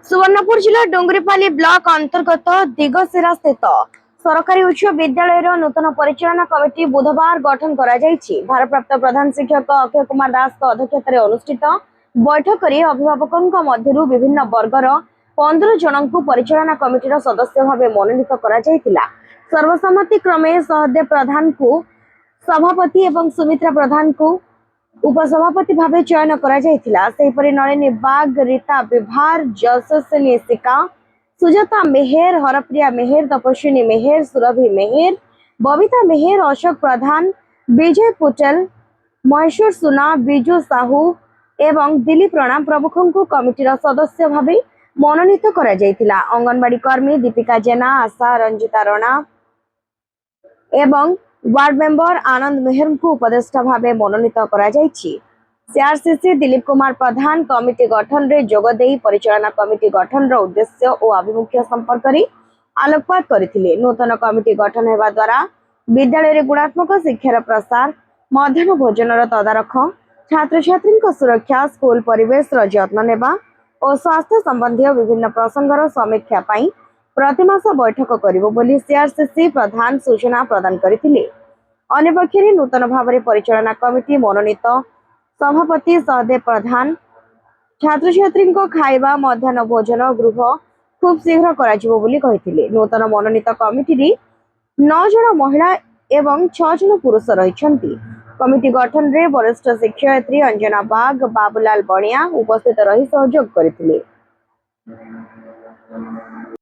सुवर्णपुर जिला डुंगरीपाली ब्लॉक अंतर्गत दिगसेरा स्थित सरकारी उच्च विद्यालय नूतन परिचालना कमिटी बुधवार गठन भारप्राप्त प्रधान शिक्षक अक्षय कुमार दास अध्यक्षतार अनुष्ठित बैठक में अभिभावकों मध्य विभिन्न वर्गर 15 जन को परिचालना कमिटीर सदस्य भाव मनोनीत करा सर्वसम्मति क्रमे सहदेव प्रधान को सभापति एवं सुमित्रा प्रधान को उपसभापति भाव चयन कर नलिनी बाग, रीता विभार, जशस्विनी सिका, सुजाता मेहर, हरप्रिया मेहर, तपस्विनी मेहर, सुरभि मेहर, बबिता मेहर, अशोक प्रधान, विजय पुटेल, महेश्वर सुना, बिजू साहू एवं दिलीप राणा प्रमुखों को कमिटीर सदस्य भाव मनोनीत करा। अंगनवाड़ी कर्मी दीपिका जेना, आशा रंजिता राणा एवं वार्ड मेंबर आनंद मेहर को उपदेष्टा भाव मनोनीत करा। सीआरसीसी दिलीप कुमार प्रधान कमिटी गठन रे जोगदे परिचालना कमिटी गठन उद्देश्य और आभिमुख्य संपर्क आलोकपात करथिले। नूतन कमिटी गठन हेबा द्वारा विद्यालय गुणात्मक शिक्षार प्रसार, मध्याह्न भोजन तदारख, छात्र छात्री सुरक्षा, स्कूल परिवेश जत्न नेबा और स्वास्थ्य संबंधी विभिन्न प्रसंगर समीक्षा पाई प्रतिमास बैठक करिबो बोली सीआरसीसी प्रधान सूचना प्रदान करथिले। अन्यपक्षे नूतन भाव परिचालना कमिटी मनोनीत सभापति सहदेव प्रधान छात्र छात्री खाइबा, मध्याह्न भोजन गृह खूब शीघ्र करा। नूतन मनोनीत कमिटी 9 जन महिला एवं 6 जन पुरुष रही। कमिटी गठन रे वरिष्ठ शिक्षयित्री अंजना बाग, बाबूलाल बणिया उपस्थित रही सहयोग करथिले।